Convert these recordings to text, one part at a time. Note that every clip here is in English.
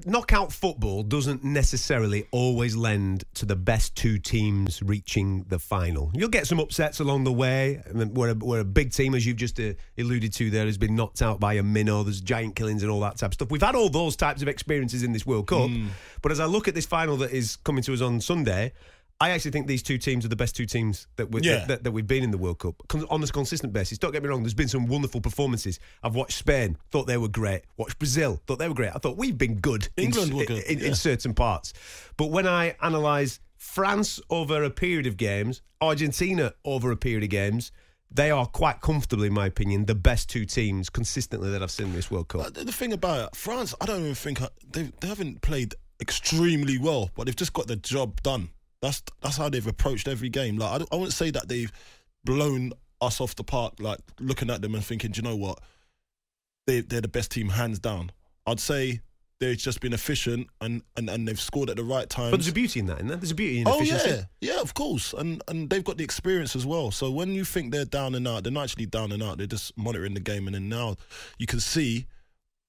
knockout football doesn't necessarily always lend to the best two teams reaching the final. You'll get some upsets along the way, where a big team, as you've just alluded to there, has been knocked out by a minnow. There's giant killings and all that type of stuff. We've had all those types of experiences in this World Cup. But as I look at this final that is coming to us on Sunday, I actually think these two teams are the best two teams that we've been in the World Cup on a consistent basis. Don't get me wrong, there's been some wonderful performances. I've watched Spain, thought they were great. Watched Brazil, thought they were great. I thought we've been good England were good in certain parts. But when I analyse France over a period of games, Argentina over a period of games, they are quite comfortably, in my opinion, the best two teams consistently that I've seen in this World Cup. The thing about it, France, I don't even think they haven't played extremely well, but they've just got the job done. That's how they've approached every game. Like I wouldn't say that they've blown us off the park. Like looking at them and thinking, do you know what? They're the best team hands down. I'd say they've just been efficient and they've scored at the right time. But there's a beauty in that, isn't there? There's a beauty in efficiency. Yeah, of course. And they've got the experience as well. So when you think they're down and out, they're not actually down and out. They're just monitoring the game, and then now you can see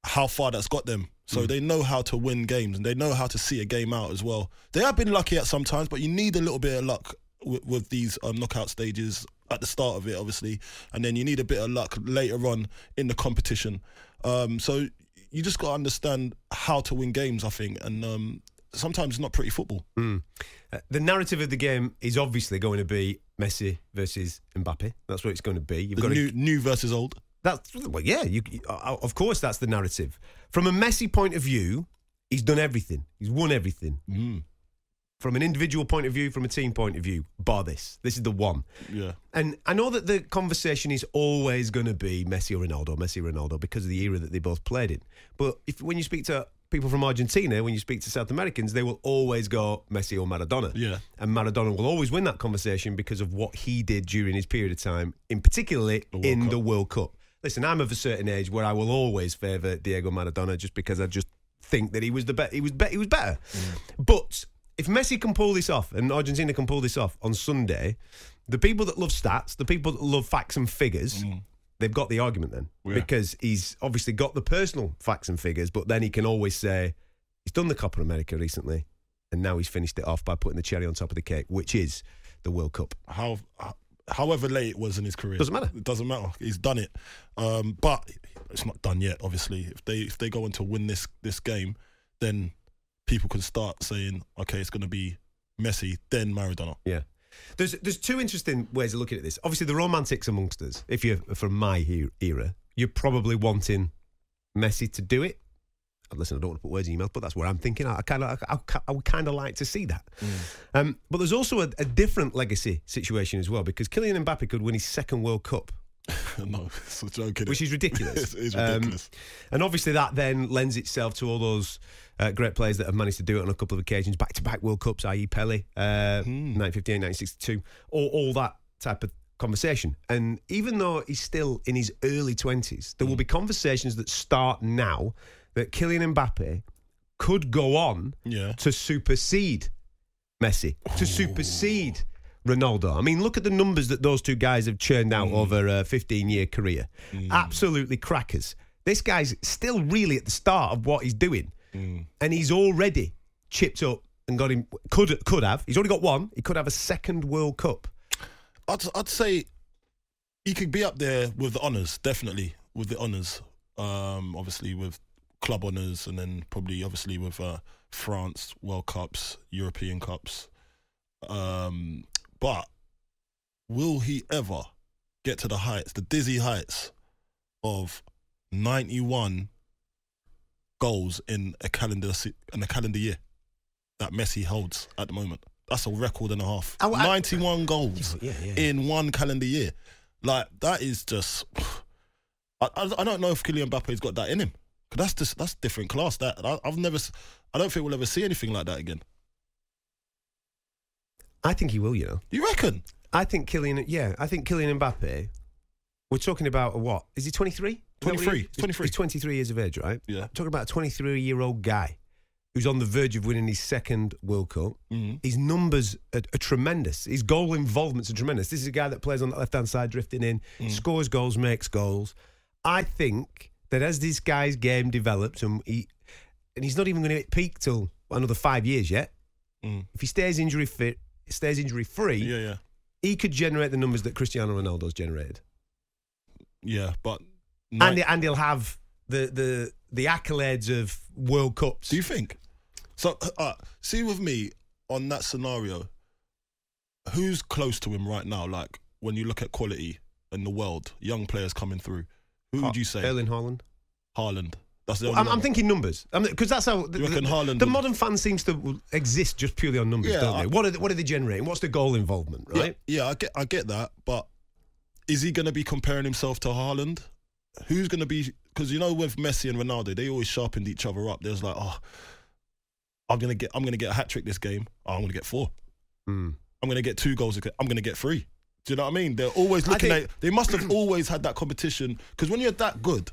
how far that's got them. So they know how to win games and they know how to see a game out as well. They have been lucky at some times, but you need a little bit of luck with these knockout stages at the start of it, obviously. And then you need a bit of luck later on in the competition. So you just got to understand how to win games, I think. And sometimes it's not pretty football. The narrative of the game is obviously going to be Messi versus Mbappe. That's what it's going to be. You've got new versus old. Of course, that's the narrative. From a Messi point of view, he's done everything. He's won everything. From an individual point of view, from a team point of view, bar this. This is the one. Yeah. And I know that the conversation is always going to be Messi or Ronaldo, because of the era that they both played in. But when you speak to people from Argentina, when you speak to South Americans, they will always go Messi or Maradona. Yeah. And Maradona will always win that conversation because of what he did during his period of time, particularly in the World Cup. Listen, I'm of a certain age where I will always favour Diego Maradona just because I just think that he was the he was better. But if Messi can pull this off and Argentina can pull this off on Sunday, the people that love stats, the people that love facts and figures, they've got the argument then. Because he's obviously got the personal facts and figures, but then he can always say he's done the Copa America recently and now he's finished it off by putting the cherry on top of the cake, which is the World Cup. However late it was in his career, doesn't matter. It doesn't matter. He's done it, but it's not done yet. Obviously, if they go on to win this game, then people can start saying, okay, it's going to be Messi, then Maradona. Yeah, there's two interesting ways of looking at this. Obviously, the romantics amongst us, if you're from my era, you're probably wanting Messi to do it. Listen, I don't want to put words in your mouth, but that's what I'm thinking. I would kind of like to see that. But there's also a different legacy situation as well, because Kylian Mbappe could win his second World Cup. No, it's a joke, which is ridiculous. It's ridiculous. And obviously that then lends itself to all those great players that have managed to do it on a couple of occasions, back-to-back World Cups, i.e. Pele, 1958, 1962, all that type of conversation. And even though he's still in his early 20s, there will be conversations that start now that Kylian Mbappe could go on to supersede Messi, to supersede Ronaldo. I mean, look at the numbers that those two guys have churned out over a 15-year career. Absolutely crackers. This guy's still really at the start of what he's doing, and he's already chipped up and got him. Could have. He's already got one. He could have a second World Cup. I'd say he could be up there with the honours, definitely with the honours. Obviously with club honours, and then probably obviously with France World Cups, European Cups. But will he ever get to the heights, the dizzy heights of 91 goals in a calendar year that Messi holds at the moment? That's a record and a half. 91 goals in one calendar year. Like, that is just... I don't know if Kylian Mbappe's got that in him. Because that's different class. I don't think we'll ever see anything like that again. I think he will, you know. You reckon? I think Kylian Mbappe, we're talking about what? Is he 23? 23. He's 23 years of age, right? Yeah. Talking about a 23-year-old guy who's on the verge of winning his second World Cup. His numbers are tremendous. His goal involvements are tremendous. This is a guy that plays on the left-hand side, drifting in, scores goals, makes goals. I think that as this guy's game develops, and and he's not even going to peak till another 5 years yet. If he stays injury free, he could generate the numbers that Cristiano Ronaldo's generated. Yeah, but and he'll have the accolades of World Cups. Do you think? So, see with me on that scenario, who's close to him right now? Like when you look at quality in the world, young players coming through, who would you say? Erling Haaland. Haaland. That's the only I'm thinking numbers, because that's how the modern fan seems to exist just purely on numbers, don't they? What are they generating? What's the goal involvement, right? Yeah, I get that, but is he going to be comparing himself to Haaland? Who's going to be? Because with Messi and Ronaldo, they always sharpened each other up. There's like, I'm gonna get a hat trick this game. I'm gonna get 4. I'm gonna get 2 goals. I'm gonna get 3. Do you know what I mean? They're always looking they must have always had that competition, because when you're that good,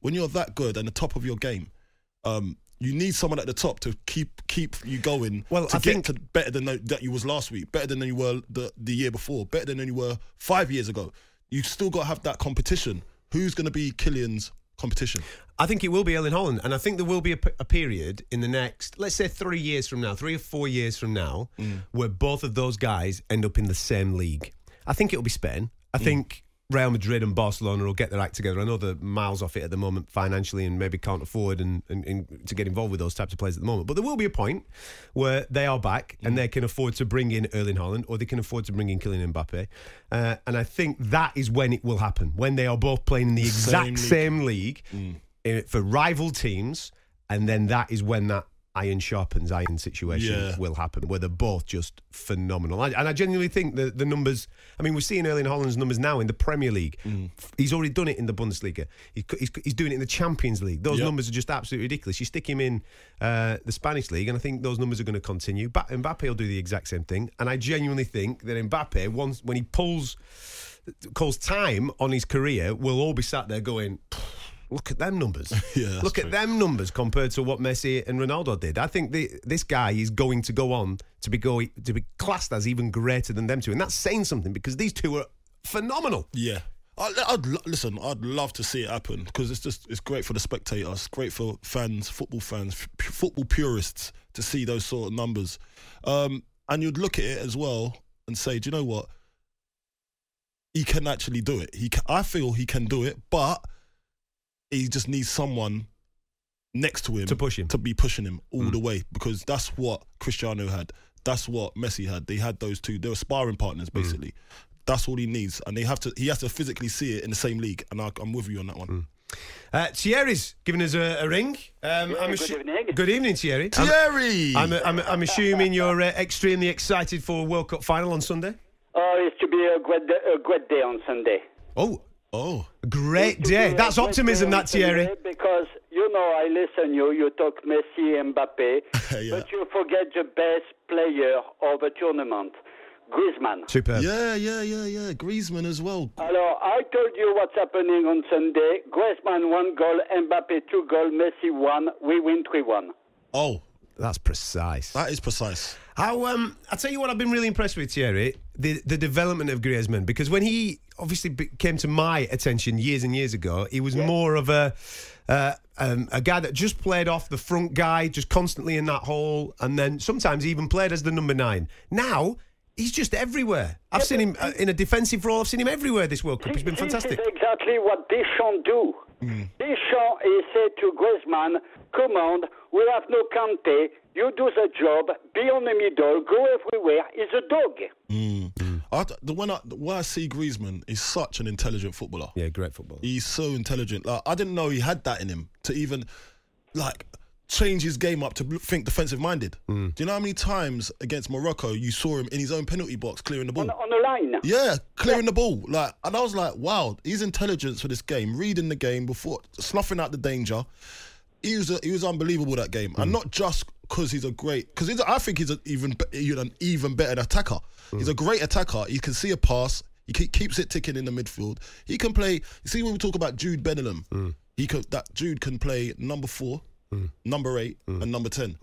when you're that good and the top of your game, you need someone at the top to keep you going. Well, I think to better than that you was last week, better than you were the year before, better than you were 5 years ago. You still got to have that competition. Who's going to be Kylian's competition? I think it will be Erling Haaland, and I think there will be a period in the next, let's say 3 years from now, 3 or 4 years from now, where both of those guys end up in the same league. I think it'll be Spain. I think Real Madrid and Barcelona will get their act together. I know they're miles off it at the moment financially and maybe can't afford and to get involved with those types of players at the moment. But there will be a point where they are back and they can afford to bring in Erling Haaland, or they can afford to bring in Kylian Mbappe. And I think that is when it will happen, when they are both playing in the exact same league for rival teams. And then that is when that iron sharpens iron situation will happen, where they're both just phenomenal. And I genuinely think the numbers, I mean, we're seeing Erling Haaland's numbers now in the Premier League. He's already done it in the Bundesliga. He's doing it in the Champions League. Those numbers are just absolutely ridiculous. You stick him in the Spanish League, and I think those numbers are going to continue. Mbappe will do the exact same thing. And I genuinely think that Mbappe, when he calls time on his career, we'll all be sat there going, look at them numbers. Look at them numbers compared to what Messi and Ronaldo did. I think this guy is going to go on to be classed as even greater than them two. And that's saying something, because these two are phenomenal. Yeah. I'd love to see it happen, because it's great for the spectators, it's great for fans, football purists to see those sort of numbers. And you'd look at it as well and say, do you know what? He can actually do it. I feel he can do it, but he just needs someone next to him to be pushing him all the way, because that's what Cristiano had. That's what Messi had. They had those two. They were sparring partners, basically. That's all he needs, and he has to physically see it in the same league. And I'm with you on that one. Thierry's giving us a ring. Good evening. Good evening, Thierry. Thierry! I'm assuming you're extremely excited for a World Cup final on Sunday. Oh, it's to be a great day on Sunday. Oh, great day. That's optimism, that, Thierry. Because, I listen you talk Messi and Mbappe, but you forget the best player of the tournament, Griezmann. Superb. Yeah. Griezmann as well. Alors, I told you what's happening on Sunday. Griezmann 1 goal, Mbappe 2 goal, Messi 1. We win 3-1. Oh. That's precise. That is precise. I'll tell you what I've been really impressed with, Thierry, the development of Griezmann, because when he obviously came to my attention years and years ago, he was more of a guy that just played off the front guy, just constantly in that hole, and then sometimes he even played as the number 9. Now, he's just everywhere. I've seen him in a defensive role. I've seen him everywhere this World Cup. He's been fantastic. This is exactly what Deschamps do. Deschamps, he said to Griezmann, command, we have no Kante, you do the job, be on the middle, go everywhere. He's a dog. When I see Griezmann, he's such an intelligent footballer. Yeah, great footballer. He's so intelligent. I didn't know he had that in him to even change his game up to think defensive-minded. Do you know how many times against Morocco you saw him in his own penalty box clearing the ball? On the line. Yeah, clearing the ball. And I was like, wow, his intelligence for this game, reading the game before, snuffing out the danger. He was unbelievable that game. And not just because he's a great... Because I think he's an even better attacker. He's a great attacker. He can see a pass. He keeps it ticking in the midfield. He can play... You see, when we talk about Jude Bellingham, Jude can play number 4, number 8, and number 10.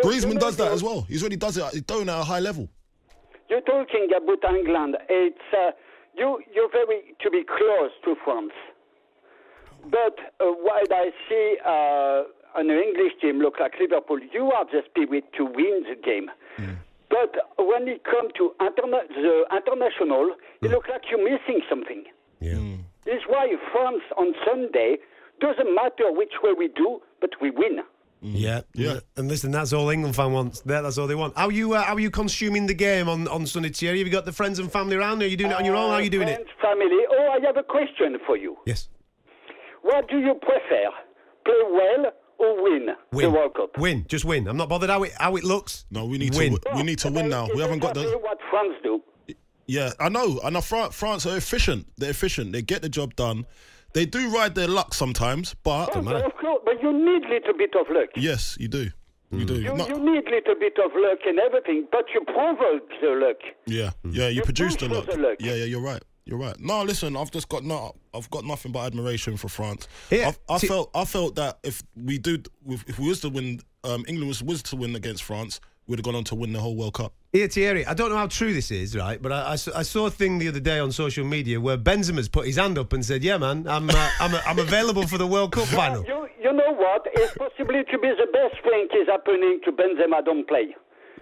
Griezmann does that as well. He already does it. He's doing it at a high level. You're talking about England. It's you're very to be close to France. But what I see, an English team look like Liverpool, you have the spirit to win the game. But when it comes to the international, it looks like you're missing something. Yeah. This is why France on Sunday doesn't matter which way we do, but we win. Yeah. And listen, that's all England fan wants. That's all they want. How are you consuming the game on Sunday, Thierry? Have you got the friends and family around? Are you doing it on your own? How are you doing friends, it? Family. Oh, I have a question for you. Yes. What do you prefer? Play well or win the World Cup? Win. Just win. I'm not bothered how it looks. No, we need win. to. We need to win now. We haven't got the. What France do? Yeah, I know. France are efficient. They're efficient. They get the job done. They do ride their luck sometimes, but Of course, but you need a little bit of luck. yes, you do. You do. You need a little bit of luck and everything, but you provoke the luck. Yeah, you produce the push luck. for the luck. Yeah, you're right. You're right. No, listen, I've got nothing but admiration for France. Yeah, I felt that if we was to win, England was to win against France, we'd have gone on to win the whole World Cup. Here, Thierry, I don't know how true this is, right? But I saw a thing the other day on social media where Benzema's put his hand up and said, "Yeah, man, I'm available for the World Cup final." You know what? It's possibly to be the best thing is happening to Benzema don't play.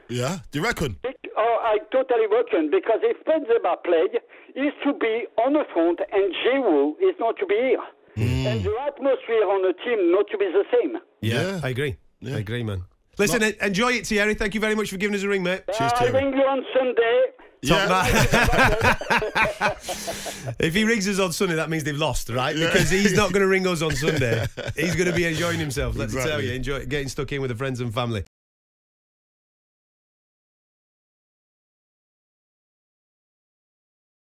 Yeah, do you reckon? I totally reckon, because if Benzema played, he's to be on the front and Giroud is not to be here. And the atmosphere on the team not to be the same. Yeah. I agree. Yeah. I agree, man. Listen, enjoy it, Thierry. Thank you very much for giving us a ring, mate. Cheers, I Thierry. ring you on Sunday. If he rings us on Sunday, that means they've lost, right? Because he's not going to ring us on Sunday. He's going to be enjoying himself, let's tell you. Enjoy getting stuck in with the friends and family.